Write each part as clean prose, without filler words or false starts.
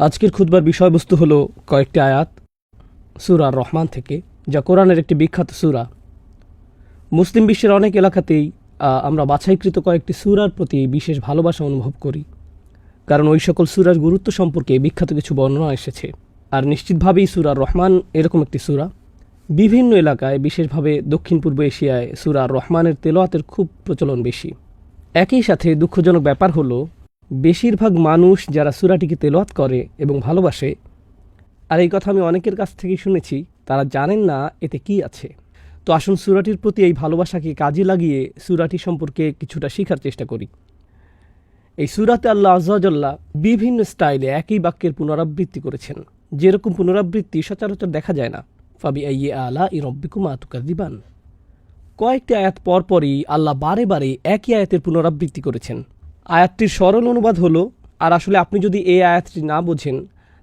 আজকের খুতবার বিষয়বস্তু হল কয়েকটি আয়াত সূরা আর রহমান থেকে, যা কোরআনের একটি বিখ্যাত সূরা। মুসলিম বিশ্বের অনেক এলাকাতেই আমরা বাছাইকৃত কয়েকটি সূরার প্রতি বিশেষ ভালোবাসা অনুভব করি, কারণ ওই সকল সূরার গুরুত্ব সম্পর্কে বিখ্যাত কিছু বর্ণনা এসেছে। আর নিশ্চিতভাবেই সূরা আর রহমান এরকম একটি সূরা। বিভিন্ন এলাকায়, বিশেষভাবে দক্ষিণ পূর্ব এশিয়ায় সূরা আর রহমানের তেলাওয়াতের খুব প্রচলন বেশি। একই সাথে দুঃখজনক ব্যাপার হলো, বেশিরভাগ মানুষ যারা সূরাটিকে তেলাওয়াত করে এবং ভালোবাসে, আর এই কথা আমি অনেকের কাছ থেকেই শুনেছি, তারা জানেন না এতে কি আছে। তো আসুন সূরাটির প্রতি এই ভালোবাসাকে কাজে লাগিয়ে সূরাটি সম্পর্কে কিছুটা শেখার চেষ্টা করি। এই সূরাতে আল্লাহ আযজা ওয়া জাল্লা বিভিন্ন স্টাইলে একই বাক্যের পুনরাবৃত্তি করেছেন, যেরকম পুনরাবৃত্তি সচরাচর দেখা যায় না। ফাবিআইয়ি আলাই রাব্বিকুমা তুকাযিবান। কয়েকটি আয়াত পরপরই আল্লাহ বারে বারে একই আয়াতের পুনরাবৃত্তি করেছেন। আয়াতটির সরল অনুবাদ হলো, আর আসলে আপনি যদি এই আয়াতটি না বোঝেন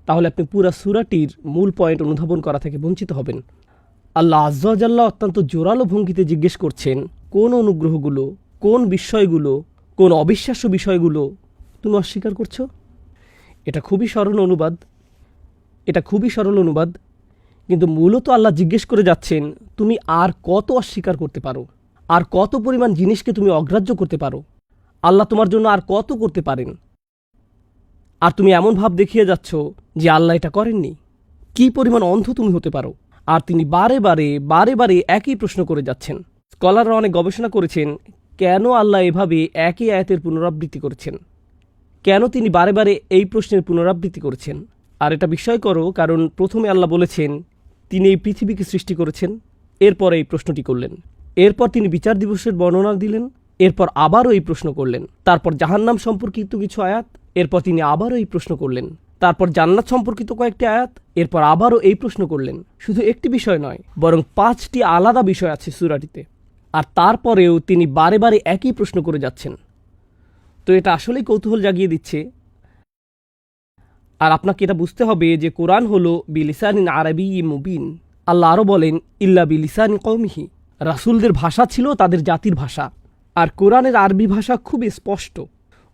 তাহলে আপনি পুরা সূরাটির মূল পয়েন্ট অনুধাবন করা থেকে বঞ্চিত হবেন। আল্লাহ আযজা ওয়া জাল্লা অত্যন্ত জোরালো ভঙ্গিতে জিজ্ঞেস করছেন, কোন অনুগ্রহগুলো, কোন বিষয়গুলো, কোন অবিশ্বাস্য বিষয়গুলো তুমি অস্বীকার করছো? এটা খুবই সরল অনুবাদ, কিন্তু মূলত আল্লাহ জিজ্ঞেস করে যাচ্ছেন, তুমি আর কত অস্বীকার করতে পারো, আর কত পরিমাণ জিনিসকে তুমি অগ্রাহ্য করতে পারো। আল্লাহ তোমার জন্য আর কত করতে পারেন, আর তুমি এমন ভাব দেখিয়ে যাচ্ছ যে আল্লাহ এটা করেননি। কি পরিমাণ অন্ধ তুমি হতে পারো। আর তিনি বারে বারে একই প্রশ্ন করে যাচ্ছেন। স্কলাররা অনেক গবেষণা করেছেন, কেন আল্লাহ এভাবে একই আয়াতের পুনরাবৃত্তি করেছেন, কেন তিনি বারে বারে এই প্রশ্নের পুনরাবৃত্তি করেছেন। আর এটা বিস্ময়কর, কারণ প্রথমে আল্লাহ বলেছেন তিনি এই পৃথিবীকে সৃষ্টি করেছেন, এরপর এই প্রশ্নটি করলেন। এরপর তিনি বিচার দিবসের বর্ণনা দিলেন, এরপর আবারও এই প্রশ্ন করলেন। তারপর জাহান্নাম সম্পর্কিত কিছু আয়াত, এরপর তিনি আবারও এই প্রশ্ন করলেন। তারপর জান্নাত সম্পর্কিত কয়েকটি আয়াত, এরপর আবারও এই প্রশ্ন করলেন। শুধু একটি বিষয় নয়, বরং 5টি আলাদা বিষয় আছে সূরাটিতে, আর তারপরেও তিনি বারে বারে একই প্রশ্ন করে যাচ্ছেন। তো এটা আসলেই কৌতূহল জাগিয়ে দিচ্ছে। আর আপনাকে এটা বুঝতে হবে যে কোরআন হলো বিলিসানিন আরাবিয়্যিম মুবিন। আল্লাহ আরও বলেন, ইল্লা বিলিসানি কওমিহি। রাসূলদের ভাষা ছিল তাদের জাতির ভাষা, আর কোরআনের আরবি ভাষা খুবই স্পষ্ট।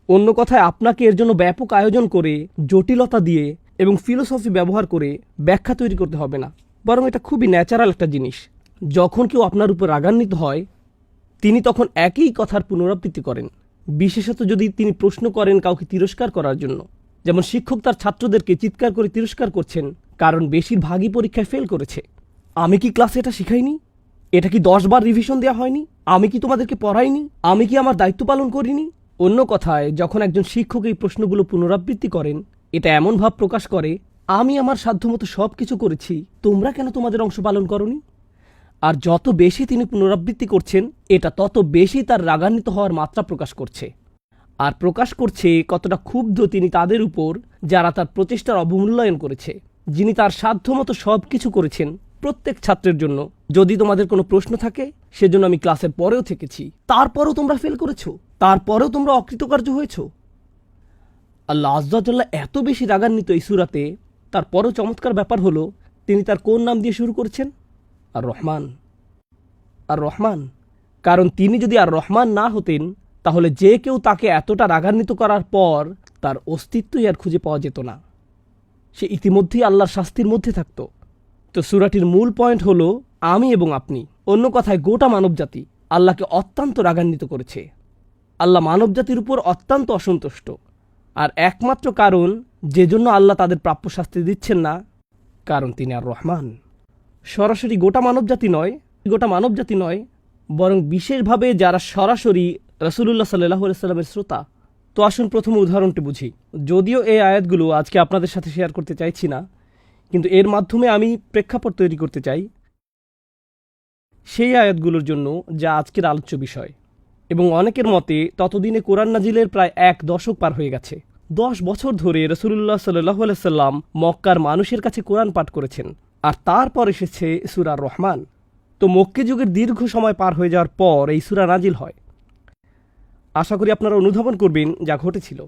অন্য কথায়, আপনাকে এর জন্য ব্যাপক আয়োজন করে, জটিলতা দিয়ে এবং ফিলোসফি ব্যবহার করে ব্যাখ্যা তৈরি করতে হবে না, বরং এটা খুবই ন্যাচারাল একটা জিনিস। যখন কেউ আপনার উপর রাগান্বিত হয়, তিনি তখন একই কথার পুনরাবৃত্তি করেন, বিশেষত যদি তিনি প্রশ্ন করেন কাউকে তিরস্কার করার জন্য। যেমন শিক্ষক তার ছাত্রদেরকে চিৎকার করে তিরস্কার করছেন, কারণ বেশিরভাগই পরীক্ষায় ফেল করেছে। আমি কি ক্লাসে এটা শিখাইনি? এটা কি 10 বার রিভিশন দেওয়া হয়নি? আমি কি তোমাদেরকে পড়াইনি? আমি কি আমার দায়িত্ব পালন করিনি? অন্য কথায়, যখন একজন শিক্ষক এই প্রশ্নগুলো পুনরাবৃত্তি করেন, এটা এমন ভাব প্রকাশ করে, আমি আমার সাধ্যমতো সব কিছু করেছি, তোমরা কেন তোমাদের অংশ পালন করনি? আর যত বেশি তিনি পুনরাবৃত্তি করছেন, এটা তত বেশি তার রাগান্বিত হওয়ার মাত্রা প্রকাশ করছে। আর প্রকাশ করছে কতটা ক্ষুব্ধ তিনি তাদের উপর, যারা তার প্রচেষ্টার অবমূল্যায়ন করেছে, যিনি তার সাধ্যমতো সব কিছু করেছেন প্রত্যেক ছাত্রের জন্য। যদি তোমাদের কোনো প্রশ্ন থাকে, সেজন্য আমি ক্লাসের পরেও থেকেছি, তারপরেও তোমরা ফেল করেছো, তারপরেও তোমরা অকৃতকার্য হয়েছ। আল্লাহ আযজা ওয়া জাল্লা এত বেশি রাগান্বিত এই সূরাতে। তারপরও চমৎকার ব্যাপার হলো, তিনি তার কোন নাম দিয়ে শুরু করেছেন? আর রহমান। আর রহমান, কারণ তিনি যদি আর রহমান না হতেন, তাহলে যে কেউ তাকে এতটা রাগান্বিত করার পর তার অস্তিত্বই আর খুঁজে পাওয়া যেত না, সে ইতিমধ্যেই আল্লাহর শাস্তির মধ্যে থাকত। তো সূরাটির মূল পয়েন্ট হলো, আমি এবং আপনি, অন্য কথায় গোটা মানবজাতি আল্লাহকে অত্যন্ত রাগান্বিত করেছে। আল্লাহ মানবজাতির উপর অত্যন্ত অসন্তুষ্ট। আর একমাত্র কারণ যে জন্য আল্লাহ তাদের প্রাপ্য শাস্তি দিচ্ছেন না, কারণ তিনি আর রহমান। সরাসরি গোটা মানবজাতি নয়, বরং বিশেষভাবে যারা সরাসরি রাসূলুল্লাহ সাল্লাল্লাহু আলাইহি ওয়াসাল্লামের শ্রোতা। তো আসুন প্রথম উদাহরণটি বুঝি। যদিও এই আয়াতগুলো আজকে আপনাদের সাথে শেয়ার করতে চাইছি না, কিন্তু এর মাধ্যমে আমি প্রেক্ষাপট তৈরি করতে চাই সেই আয়াতগুলোর জন্য যা আজকের আলোচ্য বিষয়। এবং অনেকের মতে ততদিনে কোরআন নাজিলের প্রায় 1 দশক পার হয়ে গেছে। 10 বছর ধরে রাসূলুল্লাহ সাল্লাল্লাহু আলাইহি ওয়াসাল্লাম মক্কার মানুষের কাছে কোরআন পাঠ করেছেন, আর তারপর এসেছে সূরা আর রহমান। তো মক্কি যুগের দীর্ঘ সময় পার হয়ে যাওয়ার পর এই সূরা নাজিল হয়। আশা করি আপনারা অনুধাবন করবেন যা ঘটেছিল।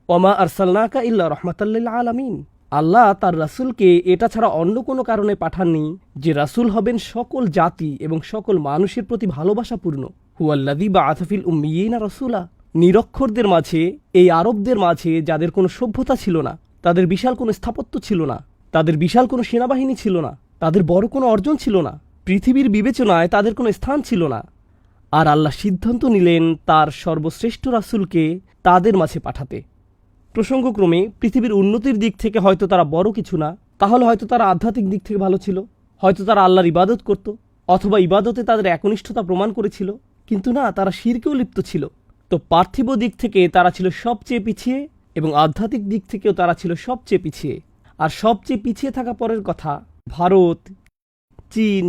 ওমা আরসালনাকা ইল্লা রাহমাতাল লিল আলামিন। আল্লাহ তার রাসূলকে এটা ছাড়া অন্য কোনো কারণে পাঠাননি যে রাসূল হবেন সকল জাতি এবং সকল মানুষের প্রতি ভালোবাসাপূর্ণ। হুয়াল্লাযী বাআসা ফিল উম্মিয়িনা রাসূলা। নিরক্ষরদের মাঝে, এই আরবদের মাঝে যাদের কোনো সভ্যতা ছিল না, তাদের বিশাল কোনো স্থাপত্য ছিল না, তাদের বিশাল কোনো সেনাবাহিনী ছিল না, তাদের বড় কোনো অর্জন ছিল না, পৃথিবীর বিবেচনায় তাদের কোনো স্থান ছিল না। আর আল্লাহ সিদ্ধান্ত নিলেন তার সর্বশ্রেষ্ঠ রাসূলকে তাদের মাঝে পাঠাতে। প্রসঙ্গক্রমে পৃথিবীর উন্নতির দিক থেকে হয়তো তারা বড় কিছু না, তাহলে হয়তো তারা আধ্যাত্মিক দিক থেকে ভালো ছিল, হয়তো তারা আল্লাহর ইবাদত করত, অথবা ইবাদতে তাদের একনিষ্ঠতা প্রমাণ করেছিল, কিন্তু না, তারা শিরকেও লিপ্ত ছিল। তো পার্থিব দিক থেকে তারা ছিল সবচেয়ে পিছিয়ে এবং আধ্যাত্মিক দিক থেকেও তারা ছিল সবচেয়ে পিছিয়ে। আর সবচেয়ে পিছিয়ে থাকা পরের কথা, ভারত, চীন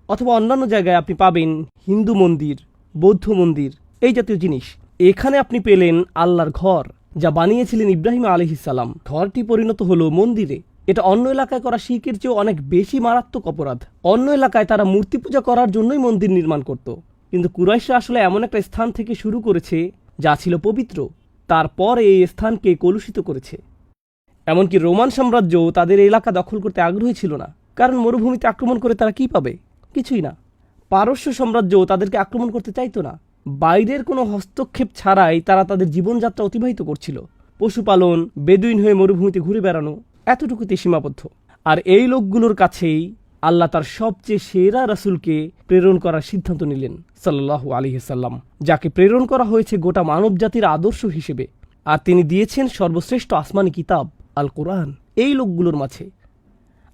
অথবা অন্যান্য জায়গায় আপনি পাবেন হিন্দু মন্দির, বৌদ্ধ মন্দির, এই জাতীয় জিনিস। এখানে আপনি পেলেন আল্লাহর ঘর, যা বানিয়েছিলেন ইব্রাহিম আলাইহিসসালাম। ঘরটি পরিণত হলো মন্দিরে। এটা অন্য এলাকায় করা শিরকের চেয়েও অনেক বেশি মারাত্মক অপরাধ। অন্য এলাকায় তারা মূর্তি পূজা করার জন্যই মন্দির নির্মাণ করত, কিন্তু কুরাইশরা আসলে এমন একটা স্থান থেকে শুরু করেছে যা ছিল পবিত্র, তারপর এই স্থানকে কলুষিত করেছে। এমনকি রোমান সাম্রাজ্য তাদের এলাকা দখল করতে আগ্রহী ছিল না, কারণ মরুভূমিতে আক্রমণ করে তারা কি পাবে? কিছুই না। পারস্য সাম্রাজ্য তাদেরকে আক্রমণ করতে চাইতো না। বাইরের কোনো হস্তক্ষেপ ছাড়াই তারা তাদের জীবনযাত্রা অতিবাহিত করছিল। পশুপালন, বেদুইন হয়ে মরুভূমিতে ঘুরে বেড়ানো, এতটুকুতে সীমাবদ্ধ। আর এই লোকগুলোর কাছেই আল্লাহ তার সবচেয়ে সেরা রাসূলকে প্রেরণ করার সিদ্ধান্ত নিলেন, সাল্লাল্লাহু আলাইহি সাল্লাম, যাকে প্রেরণ করা হয়েছে গোটা মানব জাতির আদর্শ হিসেবে। আর তিনি দিয়েছেন সর্বশ্রেষ্ঠ আসমানি কিতাব আল কোরআন এই লোকগুলোর মাঝে।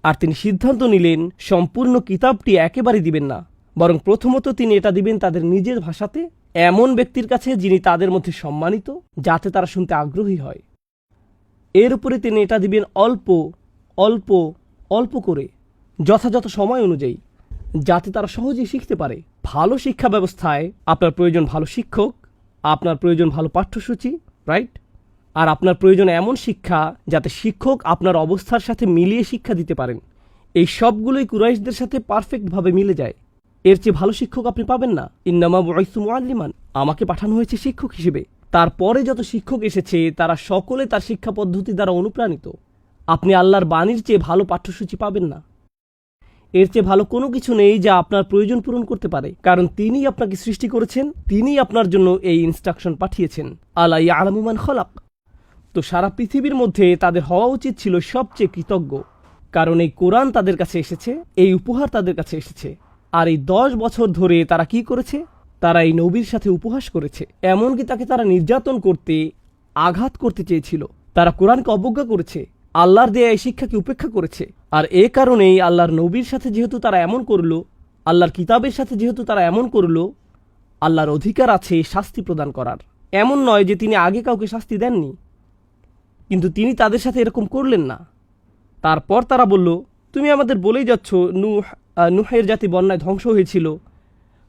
আর তিনি সিদ্ধান্ত নিলেন সম্পূর্ণ কিতাবটি একেবারে দিবেন না, বরং প্রথমত তিনি এটা দিবেন তাদের নিজের ভাষাতে, এমন ব্যক্তির কাছে যিনি তাদের মধ্যে সম্মানিত, যাতে তারা শুনতে আগ্রহী হয়। এর উপরে তিনি এটা দিবেন অল্প অল্প অল্প করে, যথাযথ সময় অনুযায়ী, যাতে তারা সহজেই শিখতে পারে। ভালো শিক্ষা ব্যবস্থায় আপনার প্রয়োজন ভালো শিক্ষক, আপনার প্রয়োজন ভালো পাঠ্যসূচি, রাইট? আর আপনার প্রয়োজন এমন শিক্ষা যাতে শিক্ষক আপনার অবস্থার সাথে মিলিয়ে শিক্ষা দিতে পারেন। এই সবগুলোই কুরাইশদের সাথে পারফেক্টভাবে মিলে যায়। এর চেয়ে ভালো শিক্ষক আপনি পাবেন না। ইন্নামা বুইসতু মুআল্লিমান, আমাকে পাঠানো হয়েছে শিক্ষক হিসেবে। তারপরে যত শিক্ষক এসেছে তারা সকলে তার শিক্ষা পদ্ধতি দ্বারা অনুপ্রাণিত। আপনি আল্লাহর বাণীর চেয়ে ভালো পাঠ্যসূচি পাবেন না। এর চেয়ে ভালো কোনো কিছু নেই যা আপনার প্রয়োজন পূরণ করতে পারে, কারণ তিনিই আপনাকে সৃষ্টি করেছেন, তিনিই আপনার জন্য এই ইনস্ট্রাকশন পাঠিয়েছেন। আলা ইয়ালামু মান খালাক। তো সারা পৃথিবীর মধ্যে তাদের হওয়া উচিত ছিল সবচেয়ে কৃতজ্ঞ, কারণ এই কোরআন তাদের কাছে এসেছে, এই উপহার তাদের কাছে এসেছে। আর এই 10 বছর ধরে তারা কি করেছে? তারা এই নবীর সাথে উপহাস করেছে, এমনকি তাকে তারা নির্যাতন করতে, আঘাত করতে চেয়েছিল। তারা কোরআনকে অবজ্ঞা করেছে, আল্লাহর দেয়া এই শিক্ষাকে উপেক্ষা করেছে। আর এ কারণেই আল্লাহর নবীর সাথে যেহেতু তারা এমন করলো, আল্লাহর কিতাবের সাথে যেহেতু তারা এমন করলো, আল্লাহর অধিকার আছে শাস্তি প্রদান করার। এমন নয় যে তিনি আগে কাউকে শাস্তি দেননি, কিন্তু তিনি তাদের সাথে এরকম করলেন না। তারপর তারা বলল, তুমি আমাদের বলেই যাচ্ছ নুহের জাতি বন্যায় ধ্বংস হয়েছিল,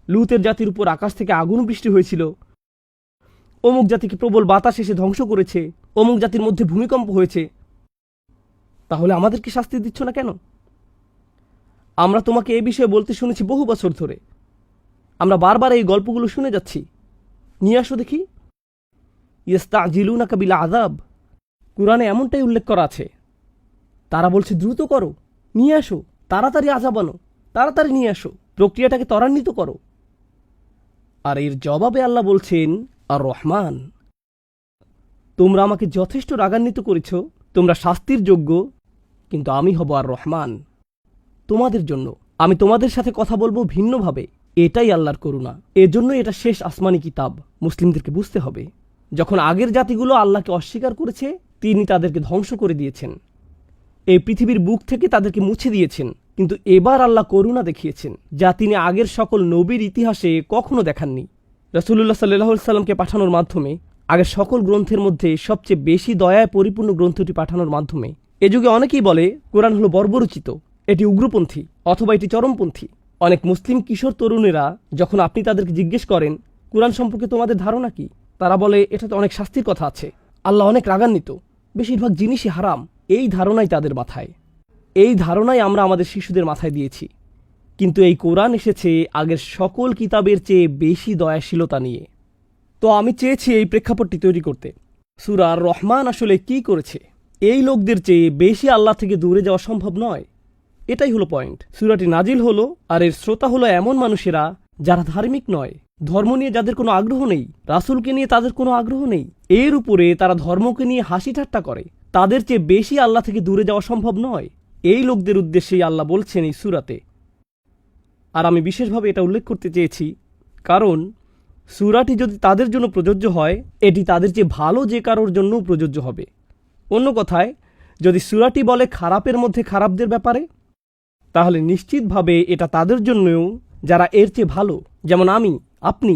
লুতের জাতির উপর আকাশ থেকে আগুন বৃষ্টি হয়েছিল, অমুক জাতিকে প্রবল বাতাস এসে ধ্বংস করেছে, অমুক জাতির মধ্যে ভূমিকম্প হয়েছে, তাহলে আমাদেরকে শাস্তি দিচ্ছ না কেন? আমরা তোমাকে এই বিষয়ে বলতে শুনেছি বহু বছর ধরে, আমরা বারবার এই গল্পগুলো শুনে যাচ্ছি, নিয়ে আসো দেখি। ইস্তাজিলুনাকা বিল আযাব, কুরআনে এমনটাই উল্লেখ করা আছে। তারা বলছে দ্রুত করো, নিয়ে আসো, তাড়াতাড়ি আযাব আনো, তাড়াতাড়ি নিয়ে আসো, প্রক্রিয়াটাকে ত্বরান্বিত করো। আর এর জবাবে আল্লাহ বলছেন, আর রহমান, তোমরা আমাকে যথেষ্ট রাগান্বিত করেছ, তোমরা শাস্তির যোগ্য, কিন্তু আমি হব আর রহমান তোমাদের জন্য। আমি তোমাদের সাথে কথা বলবো ভিন্নভাবে। এটাই আল্লাহর করুণা। এজন্য এটা শেষ আসমানি কিতাব মুসলিমদেরকে বুঝতে হবে। যখন আগের জাতিগুলো আল্লাহকে অস্বীকার করেছে, তিনি তাদেরকে ধ্বংস করে দিয়েছেন, এই পৃথিবীর বুক থেকে তাদেরকে মুছে দিয়েছেন। কিন্তু এবার আল্লাহ করুণা দেখিয়েছেন, যা তিনি আগের সকল নবীর ইতিহাসে কখনো দেখাননি। রাসূলুল্লাহ সাল্লাল্লাহু আলাইহি সাল্লামকে পাঠানোর মাধ্যমে, আগের সকল গ্রন্থের মধ্যে সবচেয়ে বেশি দয়ায় পরিপূর্ণ গ্রন্থটি পাঠানোর মাধ্যমে। এ যুগে অনেকেই বলে কোরআন হলো বর্বরচিত, এটি উগ্রপন্থী অথবা এটি চরমপন্থী। অনেক মুসলিম কিশোর তরুণেরা যখন আপনি তাদেরকে জিজ্ঞেস করেন কোরআন সম্পর্কে তোমাদের ধারণা কি, তারা বলে এটাতে অনেক শাস্তির কথা আছে, আল্লাহ অনেক রাগান্বিত, বেশিরভাগ জিনিসই হারাম। এই ধারণাই তাদের মাথায়, এই ধারণাই আমরা আমাদের শিশুদের মাথায় দিয়েছি। কিন্তু এই কোরআন এসেছে আগের সকল কিতাবের চেয়ে বেশি দয়াশীলতা নিয়ে। তো আমি চেয়েছি এই প্রেক্ষাপটটি তৈরি করতে। সূরা আর রহমান আসলে কি করেছে? এই লোকদের চেয়ে বেশি আল্লাহ থেকে দূরে যাওয়া সম্ভব নয়, এটাই হলো পয়েন্ট। সূরাটি নাজিল হলো আর এর শ্রোতা হলো এমন মানুষেরা যারা ধার্মিক নয়, ধর্ম নিয়ে যাদের কোনো আগ্রহ নেই, রাসূলকে নিয়ে তাদের কোনো আগ্রহ নেই। এর উপরে তারা ধর্মকে নিয়ে হাসি ঠাট্টা করে, তাদের চেয়ে বেশি আল্লাহ থেকে দূরে যাওয়া সম্ভব নয়। এই লোকদের উদ্দেশ্যেই আল্লাহ বলছেন এই সূরাতে। আর আমি বিশেষভাবে এটা উল্লেখ করতে চেয়েছি, কারণ সূরাটি যদি তাদের জন্য প্রযোজ্য হয়, এটি তাদের চেয়ে ভালো যে কারোর জন্যও প্রযোজ্য হবে। অন্য কথায়, যদি সূরাটি বলে খারাপের মধ্যে খারাপদের ব্যাপারে, তাহলে নিশ্চিতভাবে এটা তাদের জন্যও যারা এর চেয়ে ভালো, যেমন আমি, আপনি,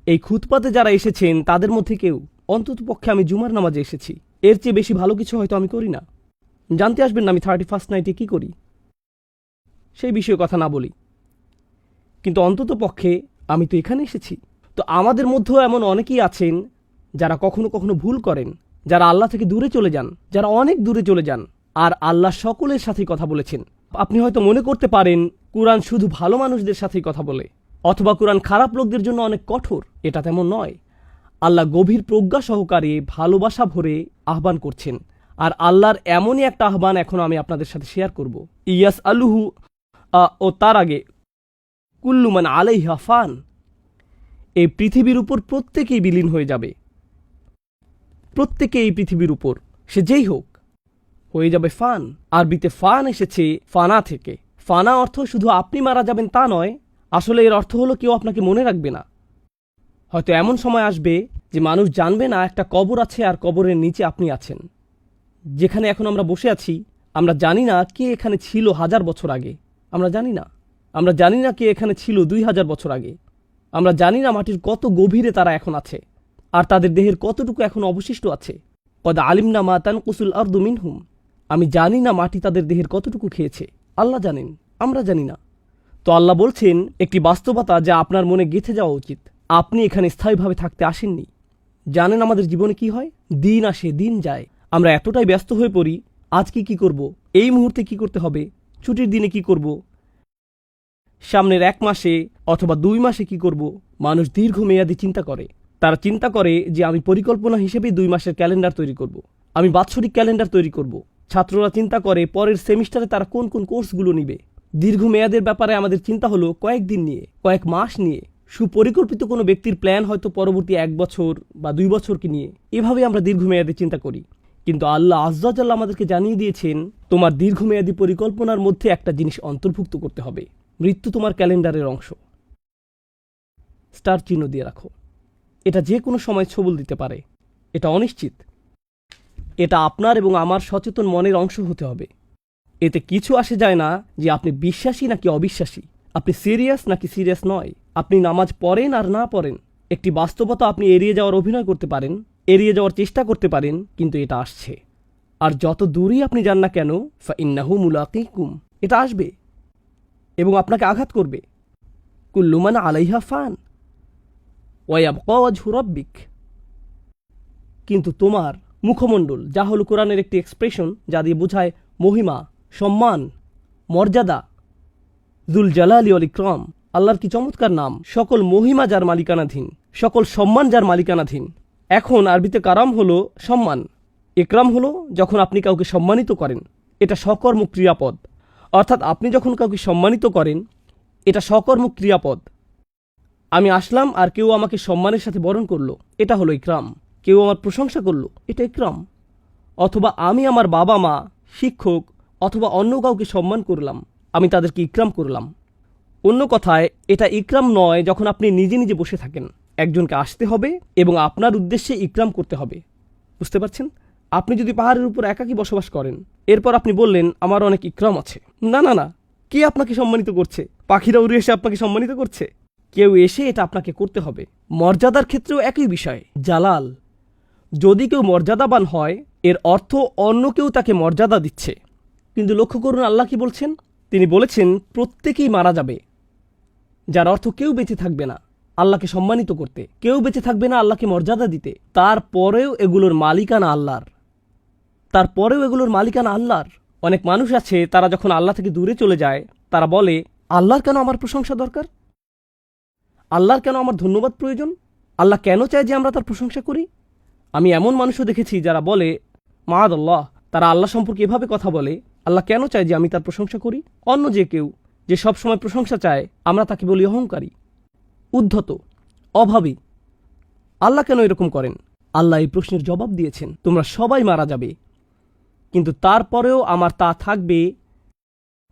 এই খুতপাতে যারা এসেছেন তাদের মধ্যে কেউ। অন্ততপক্ষে আমি জুমার নামাজে এসেছি, এর চেয়ে বেশি ভালো কিছু হয়তো আমি করি না। জানতে আসবেন না আমি 31st নাইটে কি করি, সেই বিষয়ে কথা না বলি, কিন্তু অন্ততপক্ষে আমি তো এখানে এসেছি। তো আমাদের মধ্যেও এমন অনেকেই আছেন যারা কখনো কখনো ভুল করেন, যারা আল্লাহ থেকে দূরে চলে যান, যারা অনেক দূরে চলে যান। আর আল্লাহ সকলের সাথেই কথা বলেছেন। আপনি হয়তো মনে করতে পারেন কুরআন শুধু ভালো মানুষদের সাথেই কথা বলে, অথবা কুরআন খারাপ লোকদের জন্য অনেক কঠোর। এটা তেমন নয়। আল্লাহ গভীর প্রজ্ঞা সহকারে ভালোবাসা ভরে আহ্বান করছেন। আর আল্লাহর এমনই একটা আহ্বান এখন আমি আপনাদের সাথে শেয়ার করব। ইয়াস আলুহু ও তার আগে কুল্লু মান আলাইহা ফান, এই পৃথিবীর উপর প্রত্যেকেই বিলীন হয়ে যাবে। প্রত্যেকে এই পৃথিবীর উপর, সে যেই হোক, হয়ে যাবে ফান। আরবিতে ফান এসেছে ফানা থেকে। ফানা অর্থ শুধু আপনি মারা যাবেন তা নয়, আসলে এর অর্থ হলো কেউ আপনাকে মনে রাখবে না। হয়তো এমন সময় আসবে যে মানুষ জানবে না একটা কবর আছে আর কবরের নিচে আপনি আছেন। যেখানে এখন আমরা বসে আছি, আমরা জানি না কে এখানে ছিল 1000 বছর আগে। আমরা জানি না। আমরা জানি না কে এখানে ছিল 2000 বছর আগে। আমরা জানি না মাটির কত গভীরে তারা এখন আছে, আর তাদের দেহের কতটুকু এখন অবশিষ্ট আছে। কদ আলিমনা মা তানকুসুল আরদু মিনহুম, আমি জানি না মাটি তাদের দেহের কতটুকু খেয়েছে। আল্লাহ জানেন, আমরা জানি না। তো আল্লাহ বলছেন একটি বাস্তবতা যা আপনার মনে গেঁথে যাওয়া উচিত। আপনি এখানে স্থায়ীভাবে থাকতে আসেননি। জানেন আমাদের জীবনে কি হয়? দিন আসে দিন যায়, আমরা এতটাই ব্যস্ত হয়ে পড়ি, আজকে কি করব, এই মুহূর্তে কি করতে হবে, ছুটির দিনে কি করব, সামনের 1 মাসে অথবা 2 মাসে কি করব। মানুষ দীর্ঘমেয়াদী চিন্তা করে। তারা চিন্তা করে যে আমি পরিকল্পনা হিসেবেই 2 মাসের ক্যালেন্ডার তৈরি করব, আমি বাৎসরিক ক্যালেন্ডার তৈরি করব। ছাত্ররা চিন্তা করে পরের সেমিস্টারে তারা কোন কোন কোর্সগুলো নিবে। দীর্ঘমেয়াদের ব্যাপারে আমাদের চিন্তা হলো কয়েকদিন নিয়ে, কয়েক মাস নিয়ে। সুপরিকল্পিত কোনো ব্যক্তির প্ল্যান হয়তো পরবর্তী 1 বছর বা 2 বছরকে নিয়ে। এভাবে আমরা দীর্ঘমেয়াদে চিন্তা করি। কিন্তু আল্লাহ আজ্জা ওয়া জাল্লা আমাদেরকে জানিয়ে দিয়েছেন, তোমার দীর্ঘমেয়াদী পরিকল্পনার মধ্যে একটা জিনিস অন্তর্ভুক্ত করতে হবে। মৃত্যু তোমার ক্যালেন্ডারের অংশ। স্টার চিহ্ন দিয়ে রাখো। এটা যে কোনো সময় ছবল দিতে পারে। এটা অনিশ্চিত। এটা আপনার এবং আমার সচেতন মনের অংশ হতে হবে। এতে কিছু আসে যায় না যে আপনি বিশ্বাসী নাকি অবিশ্বাসী, আপনি সিরিয়াস নাকি সিরিয়াস নয়, আপনি নামাজ পড়েন আর না পড়েন। একটি বাস্তবতা আপনি এড়িয়ে যাওয়ার অভিনয় করতে পারেন, এড়িয়ে যাওয়ার চেষ্টা করতে পারেন, কিন্তু এটা আসছে। আর যত দূরই আপনি যান না কেন, ফাইন্নাহু মুলাকিকুম, এটা আসবে এবং আপনাকে আঘাত করবে। কুল্লু মান আলাইহা ফান ওয়া ইয়াবকা ওয়াজহু রাব্বিক, কিন্তু তোমার মুখমণ্ডল, যা হলো কোরআনের একটি এক্সপ্রেশন যা দিয়ে বোঝায় মহিমা, সম্মান, মর্যাদা, যুল জালালি ওয়াল ইকরাম। আল্লাহর কি চমৎকার নাম! সকল মহিমা যার মালিকানাধীন, সকল সম্মান যার মালিকানাধীন। এখন আরবিতে কারাম হলো সম্মান, ইকরাম হলো যখন আপনি কাউকে সম্মানিত করেন। এটা সকর্ম ক্রিয়াপদ, অর্থাৎ আপনি যখন কাউকে সম্মানিত করেন, এটা সকর্ম ক্রিয়াপদ। আমি আসলাম আর কেউ আমাকে সম্মানের সাথে বরণ করলো, এটা হলো ইকরাম। কেউ আমার প্রশংসা করলো, এটা ইকরাম। অথবা আমি আমার বাবা মা, শিক্ষক অথবা অন্য কাউকে সম্মান করলাম, আমি তাদেরকে ইকরাম করলাম। অন্য কথায়, এটা ইকরাম নয় যখন আপনি নিজে নিজে বসে থাকেন। একজনকে আসতে হবে এবং আপনার উদ্দেশ্যে ইকরাম করতে হবে। বুঝতে পারছেন? আপনি যদি পাহাড়ের উপর একাকী বসবাস করেন, এরপর আপনি বললেন আমার অনেক ইকরাম আছে। না না না, কে আপনাকে সম্মানিত করছে? পাখিরা উড়ে এসে আপনাকে সম্মানিত করছে? কেউ এসে এটা আপনাকে করতে হবে। মর্যাদার ক্ষেত্রেও একই বিষয়, জালাল। যদি কেউ মর্যাদাবান হয়, এর অর্থ অন্য কেউ তাকে মর্যাদা দিচ্ছে। কিন্তু লক্ষ্য করুন আল্লাহ কি বলছেন। তিনি বলেছেন প্রত্যেকেই মারা যাবে, যার অর্থ কেউ বেঁচে থাকবে না আল্লাহকে সম্মানিত করতে, কেউ বেঁচে থাকবে না আল্লাহকে মর্যাদা দিতে। তারপরেও এগুলোর মালিকানা আল্লাহর। তারপরেও এগুলোর মালিকানা আল্লাহর। অনেক মানুষ আছে, তারা যখন আল্লাহ থেকে দূরে চলে যায়, তারা বলে আল্লাহর কেন আমার প্রশংসা দরকার? আল্লাহর কেন আমার ধন্যবাদ প্রয়োজন? আল্লাহ কেন চায় যে আমরা তার প্রশংসা করি? আমি এমন মানুষও দেখেছি যারা বলে মাআদাল্লাহ, তারা আল্লাহ সম্পর্কে এভাবে কথা বলে, আল্লাহ কেন চায় যে আমি তার প্রশংসা করি? অন্য যে কেউ যে সব সময় প্রশংসা চায়, আমরা তাকে বলি অহংকারী, উদ্ধত, অভাবী। আল্লাহ কেন এরকম করেন? আল্লাহ এই প্রশ্নের জবাব দিয়েছেন, তোমরা সবাই মারা যাবে, কিন্তু তারপরেও আমার তা থাকবে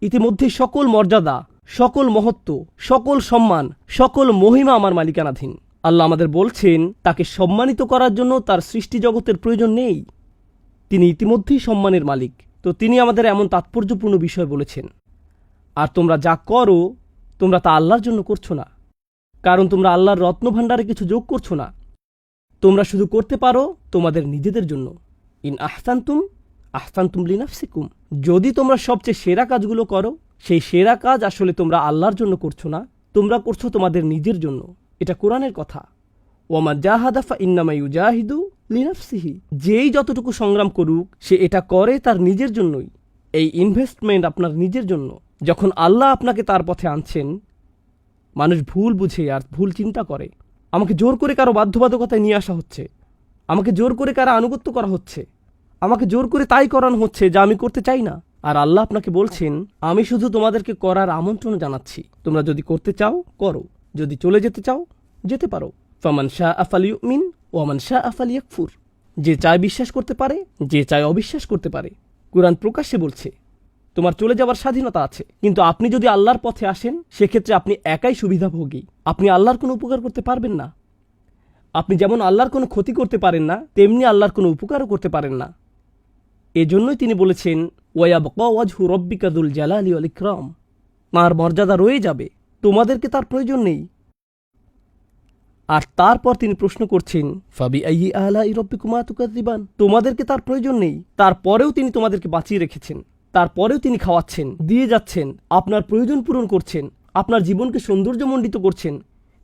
ইতিমধ্যে সকল মর্যাদা, সকল মহত্ব, সকল সম্মান, সকল মহিমা আমার মালিকানাধীন। আল্লাহ আমাদের বলছেন তাকে সম্মানিত করার জন্য তার সৃষ্টি জগতের প্রয়োজন নেই, তিনি ইতিমধ্যেই সম্মানের মালিক। তো তিনি আমাদের এমন তাৎপর্যপূর্ণ বিষয় বলেছেন, আর তোমরা যা করো তোমরা তা আল্লাহর জন্য করছো না, কারণ তোমরা আল্লাহর রত্নভাণ্ডারে কিছু যোগ করছো না, তোমরা শুধু করতে পারো তোমাদের নিজেদের জন্য। ইন আহসানতুম আহসানতুম লিনাফসিকুম, যদি তোমরা সবচেয়ে সেরা কাজগুলো করো, সেই সেরা কাজ আসলে তোমরা আল্লাহর জন্য করছো না, তোমরা করছো তোমাদের নিজের জন্য। এটা কোরআনের কথা। ওয়ামান জাহাদা ফাইন্নামা ইউজাহিদু লিনাফসিহি, যেই যতটুকু সংগ্রাম করুক সে এটা করে তার নিজের জন্যই। এই ইনভেস্টমেন্ট আপনার নিজের জন্য। যখন আল্লাহ আপনাকে তার পথে আনছেন, মানুষ ভুল বুঝে আর ভুল চিন্তা করে, আমাকে জোর করে কারো বাধ্যবাধকতায় নিয়ে আসা হচ্ছে, আমাকে জোর করে কারো আনুগত্য করা হচ্ছে, আমাকে জোর করে তাই করানো হচ্ছে যা আমি করতে চাই না। আর আল্লাহ আপনাকে বলছেন আমি শুধু তোমাদেরকে করার আমন্ত্রণ জানাচ্ছি, তোমরা যদি করতে চাও করো, যদি চলে যেতে চাও যেতে পারো। ফামান শাআ ফালিউমিন ওয়া মান শাআ ফালিয়াকফুর, যে চায় বিশ্বাস করতে পারে, যে চায় অবিশ্বাস করতে পারে। কুরআন প্রকাশ্যে বলছে তোমার চলে যাওয়ার স্বাধীনতা আছে, কিন্তু আপনি যদি আল্লাহর পথে আসেন সেক্ষেত্রে আপনি একাই সুবিধাভোগী, আপনি আল্লাহর কোনো উপকার করতে পারবেন না। আপনি যেমন আল্লাহর কোনো ক্ষতি করতে পারেন না, তেমনি আল্লাহর কোনো উপকারও করতে পারেন না। এজন্যই তিনি বলেছেন ওয়ায়াবকা ওয়াজহু রব্বিকা যুল জালালি ওয়াল ইকরাম, তাঁর মর্যাদা রয়ে যাবে, তোমাদেরকে তার প্রয়োজন নেই। আর তারপর তিনি প্রশ্ন করছেন ফাবি আইয়ি আলাই রব্বিকুমা তুকাযযিবান, তোমাদেরকে তার প্রয়োজন নেই, তারপরেও তিনি তোমাদেরকে বাঁচিয়ে রেখেছেন, তারপরেও তিনি খাওয়াচ্ছেন, দিয়ে যাচ্ছেন, আপনার প্রয়োজন পূরণ করছেন, আপনার জীবনকে সৌন্দর্যমণ্ডিত করছেন।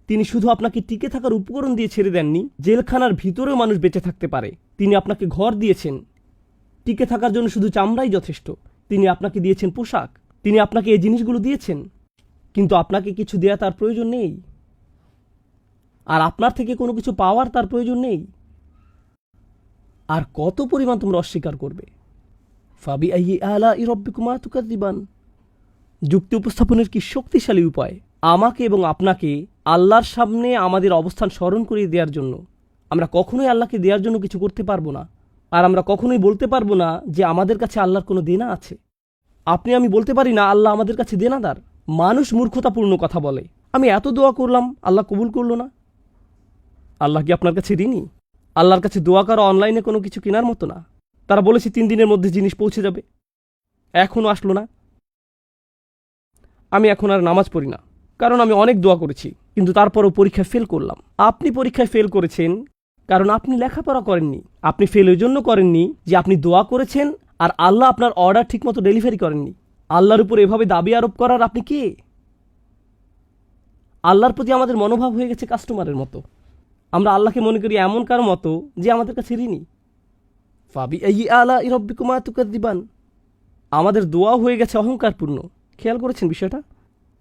তিনি শুধু আপনাকে টিকে থাকার উপকরণ দিয়ে ছেড়ে দেননি, জেলখানার ভিতরেও মানুষ বেঁচে থাকতে পারে। তিনি আপনাকে ঘর দিয়েছেন, টিকে থাকার জন্য শুধু চামড়াই যথেষ্ট। তিনি আপনাকে দিয়েছেন পোশাক, তিনি আপনাকে এই জিনিসগুলো দিয়েছেন, কিন্তু আপনাকে কিছু দেয়া তার প্রয়োজন নেই, আর আপনার থেকে কোনো কিছু পাওয়ার তার প্রয়োজন নেই। আর কত পরিমাণ তোমরা অস্বীকার করবে। ফাবি আইয়ি আলাই রব্বিকুমা তুকাযযিবান, যুক্তি উপস্থাপনের কি শক্তিশালী উপায় আমাকে এবং আপনাকে আল্লাহর সামনে আমাদের অবস্থান স্মরণ করিয়ে দেওয়ার জন্য। আমরা কখনোই আল্লাহকে দেওয়ার জন্য কিছু করতে পারবো না, আর আমরা কখনোই বলতে পারবো না যে আমাদের কাছে আল্লাহর কোনো দেনা আছে। আপনি আমি বলতে পারি না আল্লাহ আমাদের কাছে দেনাদার। মানুষ মূর্খতাপূর্ণ কথা বলে, আমি এত দোয়া করলাম আল্লাহ কবুল করলো না। আল্লাহ কি আপনার কাছে ঋণী? আল্লাহর কাছে দোয়া করা অনলাইনে কোনো কিছু কেনার মতো না। তারা বলেছে 3 দিনের মধ্যে জিনিস পৌঁছে যাবে, এখনও আসলো না। আমি এখন আর নামাজ পড়ি না, কারণ আমি অনেক দোয়া করেছি, কিন্তু তারপরও পরীক্ষায় ফেল করলাম। আপনি পরীক্ষায় ফেল করেছেন কারণ আপনি লেখাপড়া করেননি। আপনি ফেল ওই জন্য করেননি যে আপনি দোয়া করেছেন আর আল্লাহ আপনার অর্ডার ঠিকমতো ডেলিভারি করেননি। আল্লাহর উপর এভাবে দাবি আরোপ করার আপনি কে? আল্লাহর প্রতি আমাদের মনোভাব হয়ে গেছে কাস্টমারের মতো। আমরা আল্লাহকে মনে করি এমন কারো মতো যে আমাদের কাছে ঋণী। ফাবি আইয়ি আলাই রব্বিকুমা তুকাযযিবান, আমাদের দোয়া হয়ে গেছে অহংকারপূর্ণ। খেয়াল করেছেন বিষয়টা?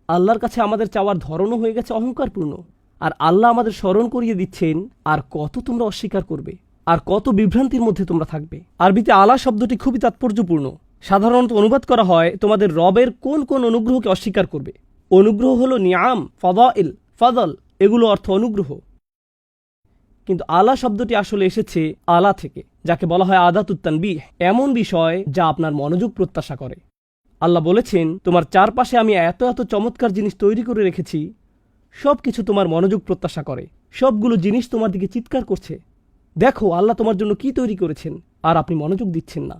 আল্লাহর কাছে আমাদের চাওয়ার ধরনও হয়ে গেছে অহংকারপূর্ণ। আর আল্লাহ আমাদের স্মরণ করিয়ে দিচ্ছেন আর কত তোমরা অস্বীকার করবে, আর কত বিভ্রান্তির মধ্যে তোমরা থাকবে। আরবিতে আলা শব্দটি খুবই তাৎপর্যপূর্ণ। সাধারণত অনুবাদ করা হয় তোমাদের রবের কোন কোন অনুগ্রহকে অস্বীকার করবে। অনুগ্রহ হলো নিয়াম, ফাদাইল, ফাদল, এগুলো অর্থ অনুগ্রহ। কিন্তু আলা শব্দটি আসলে এসেছে আলা থেকে, যাকে বলা হয় আদাতুত তানবিহ, এমন বিষয় যা আপনার মনোযোগ প্রত্যাশা করে। আল্লাহ বলেছেন তোমার চারপাশে আমি এত এত চমৎকার জিনিস তৈরি করে রেখেছি, সব কিছু তোমার মনোযোগ প্রত্যাশা করে, সবগুলো জিনিস তোমার দিকে চিৎকার করছে, দেখো আল্লাহ তোমার জন্য কি তৈরি করেছেন, আর আপনি মনোযোগ দিচ্ছেন না,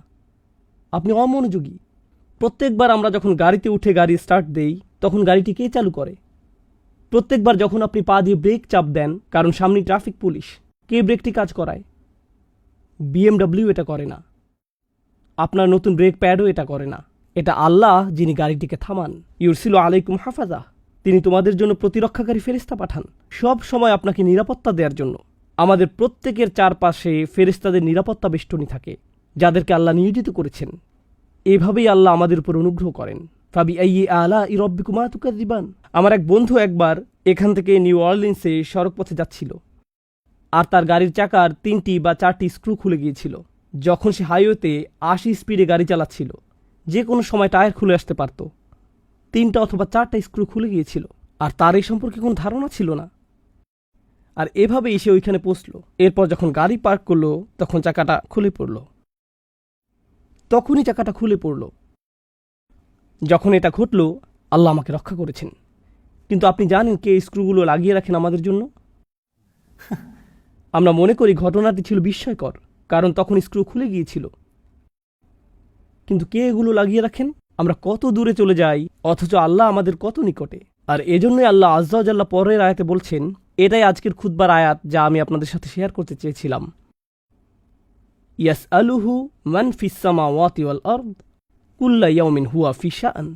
আপনি অমনোযোগী। প্রত্যেকবার আমরা যখন গাড়িতে উঠে গাড়ি স্টার্ট দেই তখন গাড়িটি কে চালু করে? প্রত্যেকবার যখন আপনি পা দিয়ে ব্রেক চাপ দেন কারণ সামনে ট্রাফিক পুলিশ, কে ব্রেকটি কাজ করায়? BMW এটা করে না, আপনার নতুন ব্রেক প্যাডও এটা করে না। এটা আল্লাহ যিনি গাড়িটিকে থামান। ইউরসিলু আলাইকুম হাফাজা, তিনি তোমাদের জন্য প্রতিরক্ষাকারী ফেরেশতা পাঠান, সব সময় আপনাকে নিরাপত্তা দেওয়ার জন্য। আমাদের প্রত্যেকের চারপাশে ফেরেশতাদের নিরাপত্তা বেষ্টনী থাকে, যাদেরকে আল্লাহ নিয়োজিত করেছেন। এভাবেই আল্লাহ আমাদের উপর অনুগ্রহ করেন। ফাবি আইয়ি আলাই রব্বিকুমা তুকাযযিবান। আমার এক বন্ধু একবার এখান থেকে নিউ অরলিন্সে সড়ক পথে যাচ্ছিল, আর তার গাড়ির চাকার 3টি বা 4টি স্ক্রু খুলে গিয়েছিল। যখন সে হাইওয়েতে 80 স্পিডে গাড়ি চালাচ্ছিল, যে কোনো সময় টায়ার খুলে আসতে পারত। 3টা অথবা 4টা স্ক্রু খুলে গিয়েছিল, আর তার এই সম্পর্কে কোনো ধারণা ছিল না। আর এভাবেই সে ওইখানে পৌঁছল। এরপর যখন গাড়ি পার্ক করলো তখন চাকাটা খুলে পড়ল। তখনই চাকাটা খুলে পড়ল। যখন এটা ঘটল, আল্লাহ আমাকে রক্ষা করেছেন। কিন্তু আপনি জানেন কে স্ক্রুগুলো লাগিয়ে রাখেন আমাদের জন্য? আমরা মনে করি ঘটনাটি ছিল বিস্ময়কর, কারণ তখন স্ক্রু খুলে গিয়েছিল। কিন্তু কে এগুলো লাগিয়ে রাখেন? আমরা কত দূরে চলে যাই, অথচ আল্লাহ আমাদের কত নিকটে। আর এজন্যই আল্লাহ আজ্জা ওয়া জাল্লা পরের আয়াতে বলছেন, এটাই আজকের খুতবার আয়াত যা আমি আপনাদের সাথে শেয়ার করতে চেয়েছিলাম। ইয়াসআলুহু মান ফিস সামাওয়াতি ওয়াল আরদ কুল্লা ইয়াউমিন হুয়া ফি শাআন।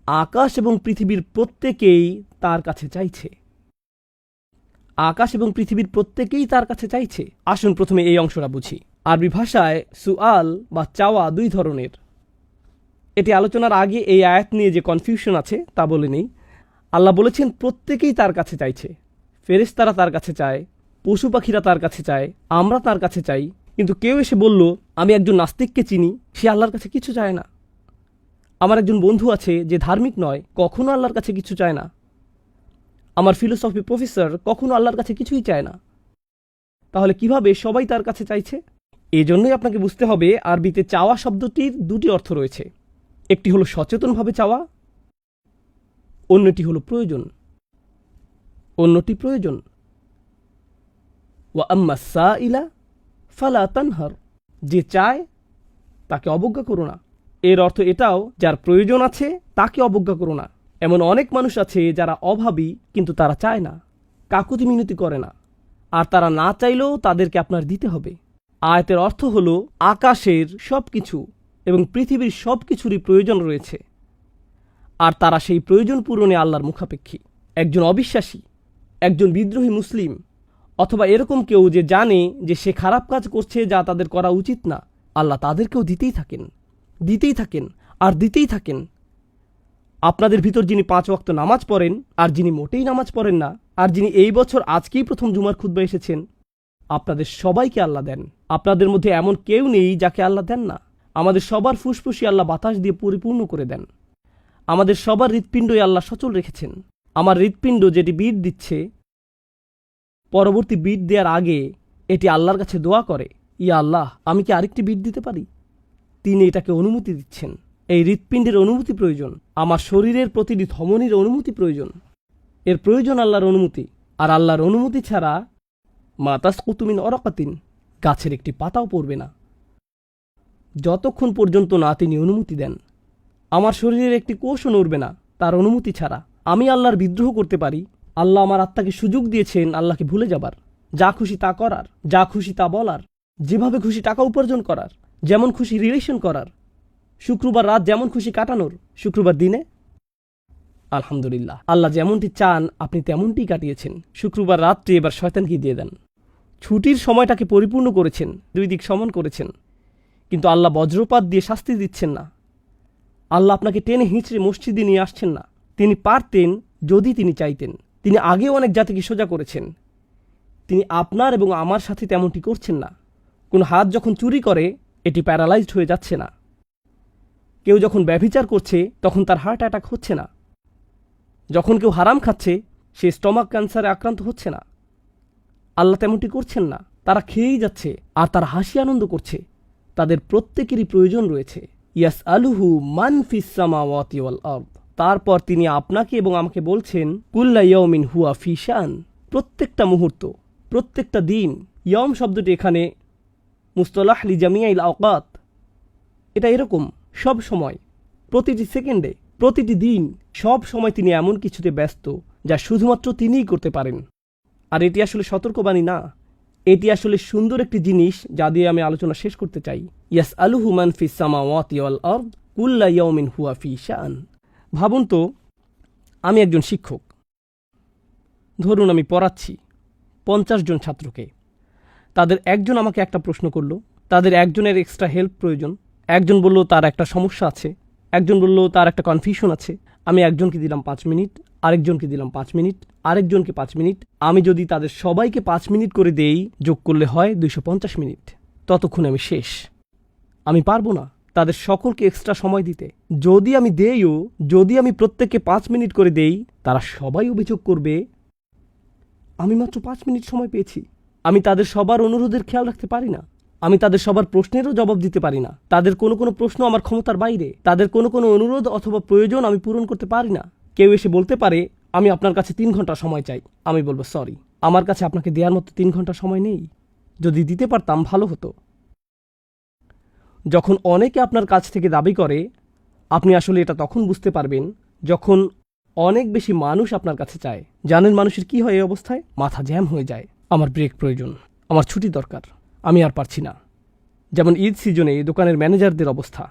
আকাশ এবং পৃথিবীর প্রত্যেকেই তার কাছে চাইছে। আকাশ এবং পৃথিবীর প্রত্যেকেই তার কাছে চাইছে। আসুন প্রথমে এই অংশটা বুঝি। আরবি ভাষায় সুআল বা চাওয়া দুই ধরনের। এটি আলোচনার আগে এই আয়াত নিয়ে যে কনফিউশন আছে তা বলে নেই। আল্লাহ বলেছেন প্রত্যেকেই তার কাছে চাইছে। ফেরেশতারা তার কাছে চায়, পশু পাখিরা তার কাছে চায়, আমরা তার কাছে চাই। কিন্তু কেউ এসে বলল, আমি একজন নাস্তিককে চিনি, সে আল্লাহর কাছে কিছু চায় না। আমার একজন বন্ধু আছে যে ধার্মিক নয়, কখনো আল্লাহর কাছে কিছু চায় না। আমার ফিলোসফি প্রফেসর কখনো আল্লাহর কাছে কিছুই চায় না। তাহলে কিভাবে সবাই তার কাছে চাইছে? এজন্যই আপনাকে বুঝতে হবে আরবিতে চাওয়া শব্দটির দুটি অর্থ রয়েছে। একটি হলো সচেতনভাবে চাওয়া, অন্যটি হলো প্রয়োজন। অন্যটি প্রয়োজন। ওয়া আম্মা সাইলা ফালা তানহার। যে চায় তাকে অবজ্ঞা করো না। এর অর্থ এটাও, যার প্রয়োজন আছে তাকে অবজ্ঞা করো না। এমন অনেক মানুষ আছে যারা অভাবী, কিন্তু তারা চায় না, কাকুতি মিনতি করে না। আর তারা না চাইলেও তাদেরকে আপনার দিতে হবে। আয়াতের অর্থ হলো আকাশের সব কিছু এবং পৃথিবীর সব কিছুরই প্রয়োজন রয়েছে, আর তারা সেই প্রয়োজন পূরণে আল্লাহর মুখাপেক্ষী। একজন অবিশ্বাসী, একজন বিদ্রোহী মুসলিম, অথবা এরকম কেউ যে জানে যে সে খারাপ কাজ করছে যা তাদের করা উচিত না, আল্লাহ তাদেরকেও দিতেই থাকেন, দিতেই থাকেন, আর দিতেই থাকেন। আপনাদের ভিতর যিনি 5 ওয়াক্ত নামাজ পড়েন, আর যিনি মোটেই নামাজ পড়েন না, আর যিনি এই বছর আজকেই প্রথম জুমার খুতবা এসেছেন, আপনাদের সবাইকে আল্লাহ দেন। আপনাদের মধ্যে এমন কেউ নেই যাকে আল্লাহ দেন না। আমাদের সবার ফুসফুসি আল্লাহ বাতাস দিয়ে পরিপূর্ণ করে দেন। আমাদের সবার হৃৎপিণ্ডই আল্লাহ সচল রেখেছেন। আমার হৃৎপিণ্ড যেটি বিট দিচ্ছে, পরবর্তী বিট দেওয়ার আগে এটি আল্লাহর কাছে দোয়া করে, ইয়া আল্লাহ, আমি কি আরেকটি বিট দিতে পারি? তিনি এটাকে অনুমতি দিচ্ছেন। এই হৃৎপিণ্ডের অনুমতি প্রয়োজন। আমার শরীরের প্রতিটি ধমনীর অনুমতি প্রয়োজন। এর প্রয়োজন আল্লাহর অনুমতি। আর আল্লাহর অনুমতি ছাড়া মা তাসকুতু মিন ওয়ারাকাতিন, গাছের একটি পাতাও পড়বে না, যতক্ষণ পর্যন্ত না তিনি অনুমতি দেন। আমার শরীরের একটি কোষও নড়বে না তার অনুমতি ছাড়া। আমি আল্লাহর বিদ্রোহ করতে পারি। আল্লাহ আমার আত্মাকে সুযোগ দিয়েছেন আল্লাহকে ভুলে যাবার, যা খুশি তা করার, যা খুশি তা বলার, যেভাবে খুশি টাকা উপার্জন করার, যেমন খুশি রিলেশন করার, শুক্রবার রাত যেমন খুশি কাটানোর, শুক্রবার দিনে আলহামদুলিল্লাহ, আল্লাহ যেমনটি চান আপনি তেমনটি কাটিয়েছেন। শুক্রবার রাতটি এবার শয়তানকে দিয়ে দেন। ছুটির সময়টাকে পরিপূর্ণ করেছেন, দুই দিক সমান করেছেন। কিন্তু আল্লাহ বজ্রপাত দিয়ে শাস্তি দিচ্ছেন না। আল্লাহ আপনাকে টেনে হিঁচড়ে মসজিদে নিয়ে আসছেন না। তিনি পারতেন যদি তিনি চাইতেন। তিনি আগেও অনেক জাতিকে সোজা করেছেন। তিনি আপনার এবং আমার সাথে তেমনটি করছেন না। কোন হাত যখন চুরি করে এটি প্যারালাইজড হয়ে যাচ্ছে না। কেউ যখন ব্যভিচার করছে তখন তার হার্ট অ্যাটাক হচ্ছে না। যখন কেউ হারাম খাচ্ছে সে স্টমাক ক্যান্সারে আক্রান্ত হচ্ছে না। আল্লাহ তেমনটি করছেন না। তারা খেয়েই যাচ্ছে আর তারা হাসি আনন্দ করছে। তাদের প্রত্যেকেরই প্রয়োজন রয়েছে। ইয়াসআলুহু মান ফিস সামাওয়াতি ওয়াল আরদ। তারপর তিনি আপনাকে এবং আমাকে বলছেন, কুল্লা ইয়াউমিন হুয়া ফি শান। প্রত্যেকটা মুহূর্ত, প্রত্যেকটা দিন। ইয়ম শব্দটি এখানে মুস্তলাহ লি জামিয়াইল আওকাত। এটা এরকম সব সময়, প্রতিটি সেকেন্ডে, প্রতিটি দিন, সব সময় তিনি এমন কিছুতে ব্যস্ত যা শুধুমাত্র তিনিই করতে পারেন। আর এটি আসলে সতর্কবাণী না, এটি আসলে সুন্দর একটি জিনিস যা দিয়ে আমি আলোচনা শেষ করতে চাই। ইয়াসআলুহু মান ফিস সামাওয়াতি ওয়াল আরদ কুল্লা ইয়াউমিন হুয়া ফি শান। ভাবুন তো, আমি একজন শিক্ষক। ধরুন আমি পড়াচ্ছি 50 জন ছাত্রকে। তাদের একজন আমাকে একটা প্রশ্ন করলো, তাদের একজনের এক্সট্রা হেল্প প্রয়োজন। একজন বলল তার একটা সমস্যা আছে, একজন বলল তার একটা কনফিউশন আছে। আমি একজনকে দিলাম 5 মিনিট, আরেকজনকে দিলাম 5 মিনিট, আরেকজনকে 5 মিনিট। আমি যদি তাদের সবাইকে 5 মিনিট করে দেই, যোগ করলে হয় 250 মিনিট। ততক্ষণ আমি শেষ। আমি পারবো না তাদের সকলকে এক্সট্রা সময় দিতে। যদি আমি দেইও, যদি আমি প্রত্যেককে 5 মিনিট করে দেই, তারা সবাই অভিযোগ করবে আমি মাত্র 5 মিনিট সময় পেয়েছি। আমি তাদের সবার অনুরোধের খেয়াল রাখতে পারি না। আমি তাদের সবার প্রশ্নেরও জবাব দিতে পারি না। তাদের কোনো কোনো প্রশ্ন আমার ক্ষমতার বাইরে। তাদের কোনো কোনো অনুরোধ অথবা প্রয়োজন আমি পূরণ করতে পারি না। কেউ এসে বলতে পারে, আমি আপনার কাছে 3 ঘন্টা সময় চাই। আমি বলবো, সরি, আমার কাছে আপনাকে দেওয়ার মতো 3 ঘন্টা সময় নেই। যদি দিতে পারতাম ভালো হতো। যখন অনেকে আপনার কাছ থেকে দাবি করে, আপনি আসলে এটা তখন বুঝতে পারবেন যখন অনেক বেশি মানুষ আপনার কাছে চায়। জানেন মানুষের কি হয় এই অবস্থায়? মাথা জ্যাম হয়ে যায়। আমার ব্রেক প্রয়োজন, আমার ছুটি দরকার, আমি আর পারছি না। যেমন ঈদ সিজনে দোকানের ম্যানেজারদের অবস্থা।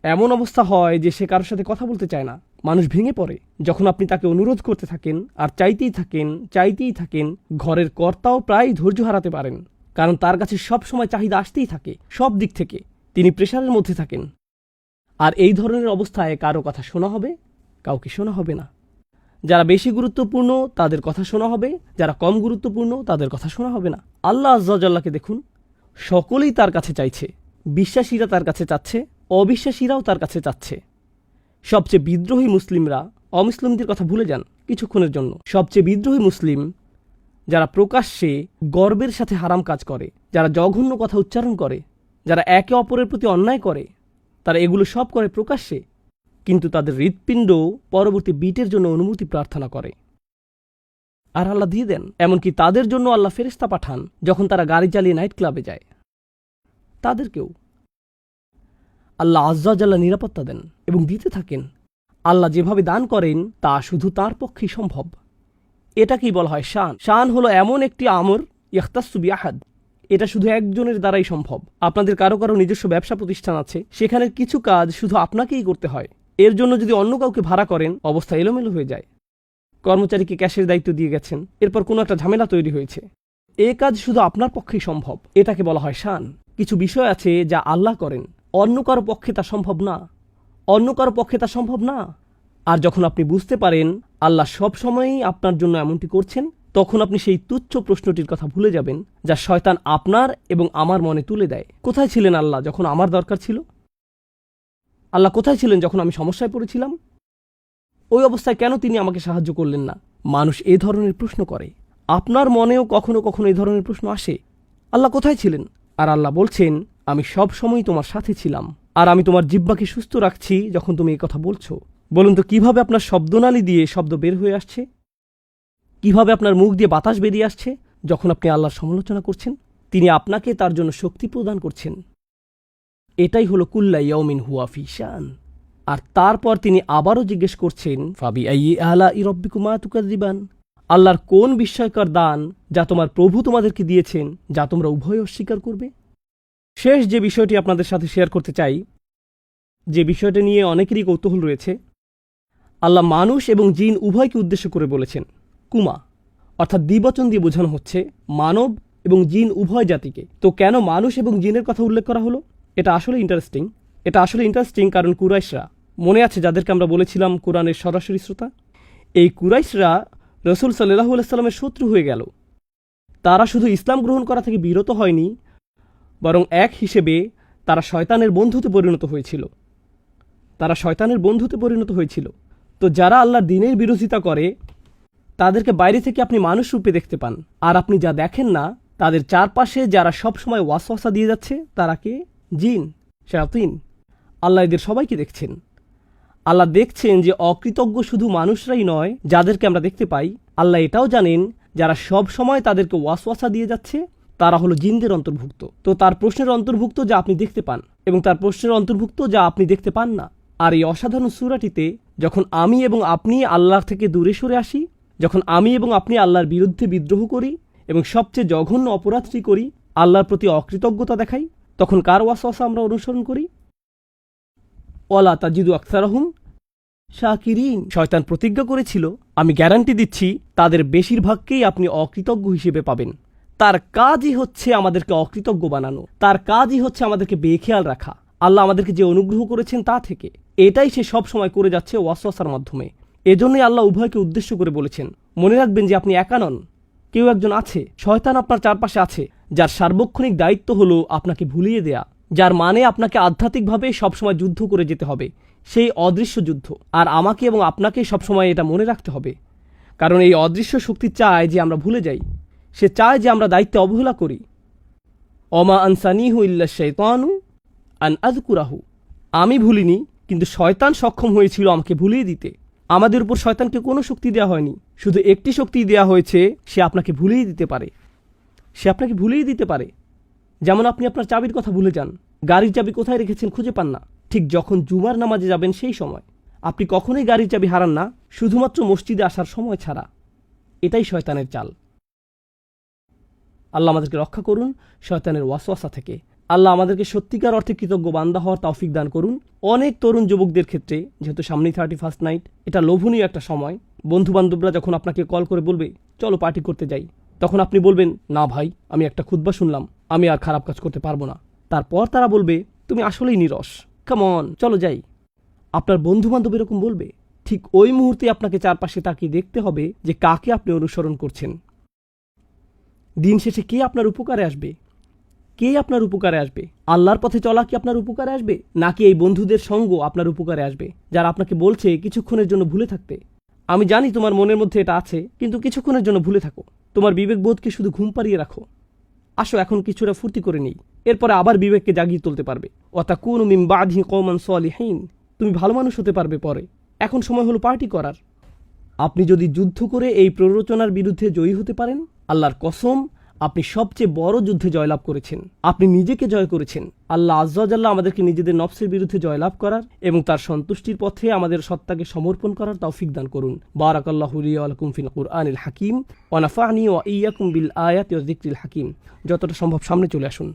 এমন অবস্থা হয় যে সে কারোর সাথে কথা বলতে চায় না। মানুষ ভেঙে পড়ে যখন আপনি তাকে অনুরোধ করতে থাকেন আর চাইতেই থাকেন। ঘরের কর্তাও প্রায় ধৈর্য হারাতে পারেন, কারণ তার কাছে সব সময় চাহিদা আসতেই থাকে সব দিক থেকে। তিনি প্রেশারের মধ্যে থাকেন। আর এই ধরনের অবস্থায় কারো কথা শোনা হবে, কাউকে শোনা হবে না। যারা বেশি গুরুত্বপূর্ণ তাদের কথা শোনা হবে, যারা কম গুরুত্বপূর্ণ তাদের কথা শোনা হবে না। আল্লাহ আজ্জা ওয়া জাল্লাকে দেখুন, সকলেই তার কাছে চাইছে। বিশ্বাসীরা তার কাছে চাচ্ছে, অবিশ্বাসীরাও তার কাছে চাচ্ছে। সবচেয়ে বিদ্রোহী মুসলিমরা অমুসলিমদের কথা ভুলে যান কিছুক্ষণের জন্য। সবচেয়ে বিদ্রোহী মুসলিম যারা প্রকাশ্যে গর্বের সাথে হারাম কাজ করে, যারা জঘন্য কথা উচ্চারণ করে, যারা একে অপরের প্রতি অন্যায় করে, তারা এগুলো সব করে প্রকাশ্যে, কিন্তু তাদের হৃৎপিণ্ড পরবর্তী বিটের জন্য অনুমতি প্রার্থনা করে। আর আল্লাহ দিয়ে দেন। এমনকি তাদের জন্য আল্লাহ ফেরেশতা পাঠান যখন তারা গাড়ি চালিয়ে নাইট ক্লাবে যায়। তাদেরকেও আল্লাহ আজ্জা ওয়া জাল্লা নিরাপত্তা দেন এবং দিতে থাকেন। আল্লাহ যেভাবে দান করেন তা শুধু তার পক্ষেই সম্ভব। এটাকেই বলা হয় শান। শান হলো এমন একটি আমর ইখতাসু বিআহাদ, এটা শুধু একজনের দ্বারাই সম্ভব। আপনাদের কারো কারো নিজস্ব ব্যবসা প্রতিষ্ঠান আছে, সেখানে কিছু কাজ শুধু আপনাকেই করতে হয়। এর জন্য যদি অন্য কাউকে ভাড়া করেন, অবস্থা এলোমেলো হয়ে যায়। কর্মচারীকে ক্যাশের দায়িত্ব দিয়ে গেছেন, এরপর কোনো একটা ঝামেলা তৈরি হয়েছে। এ কাজ শুধু আপনার পক্ষেই সম্ভব। এটাকে বলা হয় শান। কিছু বিষয় আছে যা আল্লাহ করেন, অন্য কারো পক্ষে তা সম্ভব না। আর যখন আপনি বুঝতে পারেন আল্লাহ সব সময়ই আপনার জন্য এমনটি করছেন, তখন আপনি সেই তুচ্ছ প্রশ্নটির কথা ভুলে যাবেন যা শয়তান আপনার এবং আমার মনে তুলে দেয়। কোথায় ছিলেন আল্লাহ যখন আমার দরকার ছিল? আল্লাহ কোথায় ছিলেন যখন আমি সমস্যায় পড়েছিলাম? ওই অবস্থায় কেন তিনি আমাকে সাহায্য করলেন না? মানুষ এ ধরনের প্রশ্ন করে। আপনার মনেও কখনো কখনো এই ধরনের প্রশ্ন আসে, আল্লাহ কোথায় ছিলেন? আর আল্লাহ বলছেন, আমি সব সময় তোমার সাথে ছিলাম, আর আমি তোমার জিহ্বাকে সুস্থ রাখছি যখন তুমি এই কথা বলছো। বলুন তো, কিভাবে আপনার শব্দনালী দিয়ে শব্দ বের হয়ে আসছে? কিভাবে আপনার মুখ দিয়ে বাতাস বেরিয়ে আসছে যখন আপনি আল্লাহর সমালোচনা করছেন? তিনি আপনাকে তার জন্য শক্তি প্রদান করছেন। এটাই হলো কুল্লা ইয়াউমিন হুয়া ফি শান। আর তারপর তিনি আবারও জিজ্ঞেস করছেন, ফাবি আইয়ি আলাই রাব্বিকুমা তুকাযযিবান, আল্লাহর কোন বিস্ময়কর দান যা তোমার প্রভু তোমাদেরকে দিয়েছেন, যা তোমরা উভয় অস্বীকার করবে? শেষ যে বিষয়টি আপনাদের সাথে শেয়ার করতে চাই, যে বিষয়টা নিয়ে অনেকেরই কৌতূহল রয়েছে, আল্লাহ মানুষ এবং জিন উভয়কে উদ্দেশ্য করে বলেছেন কুমা, অর্থাৎ দ্বিবচন দিয়ে বোঝানো হচ্ছে মানব এবং জিন উভয় জাতিকে। তো কেন মানুষ এবং জিনের কথা উল্লেখ করা হলো? এটা আসলে ইন্টারেস্টিং কারণ কুরাইশরা, মনে আছে যাদেরকে আমরা বলেছিলাম কোরআনের সরাসরি শ্রোতা, এই কুরাইশরা রসুল সাল্লাল্লাহু আলাইহি সাল্লামের শত্রু হয়ে গেল। তারা শুধু ইসলাম গ্রহণ করা থেকে বিরত হয়নি, বরং এক হিসেবে তারা শয়তানের বন্ধুতে পরিণত হয়েছিল। তো যারা আল্লাহর দ্বীনের বিরোধিতা করে, তাদেরকে বাইরে থেকে আপনি মানুষ রূপে দেখতে পান, আর আপনি যা দেখেন না, তাদের চারপাশে যারা সবসময় ওয়াসওয়াসা দিয়ে যাচ্ছে তারা কে? জিন, শায়াতিন। আল্লাহ এদের সবাইকে দেখছেন। আল্লাহ দেখছেন যে অকৃতজ্ঞ শুধু মানুষরাই নয় যাদেরকে আমরা দেখতে পাই, আল্লাহ এটাও জানেন যারা সব সময় তাদেরকে ওয়াসওয়াসা দিয়ে যাচ্ছে তারা হলো জিনদের অন্তর্ভুক্ত। তো তার প্রশ্নের অন্তর্ভুক্ত যা আপনি দেখতে পান, এবং তার প্রশ্নের অন্তর্ভুক্ত যা আপনি দেখতে পান না। আর এই অসাধারণ সূরাটিতে যখন আমি এবং আপনি আল্লাহ থেকে দূরে সরে আসি, যখন আমি এবং আপনি আল্লাহর বিরুদ্ধে বিদ্রোহ করি এবং সবচেয়ে জঘন্য অপরাধটি করি, আল্লাহর প্রতি অকৃতজ্ঞতা দেখাই, তখন কার ওয়াসওয়াসা আমরা অনুসরণ করি? ওয়ালা তাজিদু আকসারহুম শাকিরিন। শয়তান প্রতিজ্ঞা করেছিল, আমি গ্যারান্টি দিচ্ছি তাদের বেশিরভাগকেই আপনি অকৃতজ্ঞ হিসেবে পাবেন। তার কাজই হচ্ছে আমাদেরকে অকৃতজ্ঞ বানানো, তার কাজই হচ্ছে আমাদেরকে বেখেয়াল রাখা আল্লাহ আমাদেরকে যে অনুগ্রহ করেছেন তা থেকে। এটাই সে সব সময় করে যাচ্ছে ওয়াসওয়াসার মাধ্যমে। এজন্যই আল্লাহ উভয়কে উদ্দেশ্য করে বলেছেন, মনে রাখবেন যে আপনি একা নন, কেউ একজন আছে, শয়তান আপনার চারপাশে আছে, যার সার্বক্ষণিক দায়িত্ব হলো আপনাকে ভুলিয়ে দেয়া, যার মানে আপনাকে আধ্যাত্মিকভাবে সবসময় যুদ্ধ করে যেতে হবে, সেই অদৃশ্য যুদ্ধ। আর আমাকে এবং আপনাকে সবসময় এটা মনে রাখতে হবে, কারণ এই অদৃশ্য শক্তি চায় যে আমরা ভুলে যাই। সে চায় যে আমরা দায়িত্বে অবহেলা করি। অমা আনসানিহু ইল্লা শাইতানু আন আযকুরাহু। আমি ভুলিনি, কিন্তু শয়তান সক্ষম হয়েছিল আমাকে ভুলিয়ে দিতে। আমাদের উপর শয়তানকে কোনো শক্তি দেওয়া হয়নি, শুধু একটি শক্তি দেওয়া হয়েছে, সে আপনাকে ভুলিয়ে দিতে পারে। সে আপনাকে ভুলিয়ে দিতে পারে। যেমন আপনি আপনার চাবির কথা ভুলে যান, গাড়ির চাবি কোথায় রেখেছেন খুঁজে পান না, ঠিক যখন জুমার নামাজে যাবেন সেই সময়। আপনি কখনোই গাড়ির চাবি হারান না, শুধুমাত্র মসজিদে আসার সময় ছাড়া। এটাই শয়তানের চাল। আল্লাহ আমাদেরকে রক্ষা করুন শয়তানের ওয়াসওয়াসা থেকে। আল্লাহ আমাদেরকে সত্যিকার অর্থে কৃতজ্ঞ বান্দা হওয়ার তৌফিক দান করুন। অনেক তরুণ যুবকদের ক্ষেত্রে, যেহেতু সামনেই 31st নাইট, এটা লোভনীয় একটা সময়। বন্ধুবান্ধবরা যখন আপনাকে কল করে বলবে চলো পার্টি করতে যাই, তখন আপনি বলবেন না ভাই, আমি একটা খুতবা শুনলাম, আমি আর খারাপ কাজ করতে পারবো না। তারপর তারা বলবে তুমি আসলেই নিরস, কাম অন চলো যাই। আপনার বন্ধুবান্ধব এরকম বলবে, ঠিক ওই মুহূর্তে আপনাকে চারপাশে তাকিয়ে দেখতে হবে যে কাকে আপনি অনুসরণ করছেন। দিন শেষে কে আপনার উপকারে আসবে? কে আপনার উপকারে আসবে? আল্লাহর পথে চলা কি আপনার উপকারে আসবে, নাকি এই বন্ধুদের সঙ্গ আপনার উপকারে আসবে, যারা আপনাকে বলছে কিছুক্ষণের জন্য ভুলে থাকতে? আমি জানি তোমার মনের মধ্যে এটা আছে, কিন্তু কিছুক্ষণের জন্য ভুলে থাকো। তোমার বিবেকবোধকে শুধু ঘুম পাড়িয়ে রাখো। আসো এখন কিছুটা ফুর্তি করে নিই, এরপরে আবার বিবেককে জাগিয়ে তুলতে পারবে। ওয়াতাকুনু মিন বাদিহি কওমান সালিহিন। তুমি ভালো মানুষ হতে পারবে পরে। এখন সময় হলো পার্টি করার। আপনি যদি যুদ্ধ করে এই প্ররোচনার বিরুদ্ধে জয়ী হতে পারেন, আল্লাহর কসম, আপনি সবচেয়ে বড় যুদ্ধে জয়লাভ করেছেন। আপনি নিজেকে জয় করেছেন। আল্লাহ আজ্জা ওয়া জাল্লা আমাদেরকে নিজেদের নফসের বিরুদ্ধে জয়লাভ করার এবং তার সন্তুষ্টির পথে আমাদের সত্তাকে সমর্পণ করার তৌফিক দান করুন। বারাকাল্লাহু লি ওয়া লাকুম ফিল কুরআনিল হাকিম ওয়া নাফা'নি ওয়া ইয়্যাকুম বিল আয়াতি ওয়াজ যিকরিল হাকিম। যতটা সম্ভব সামনে চলে আসুন।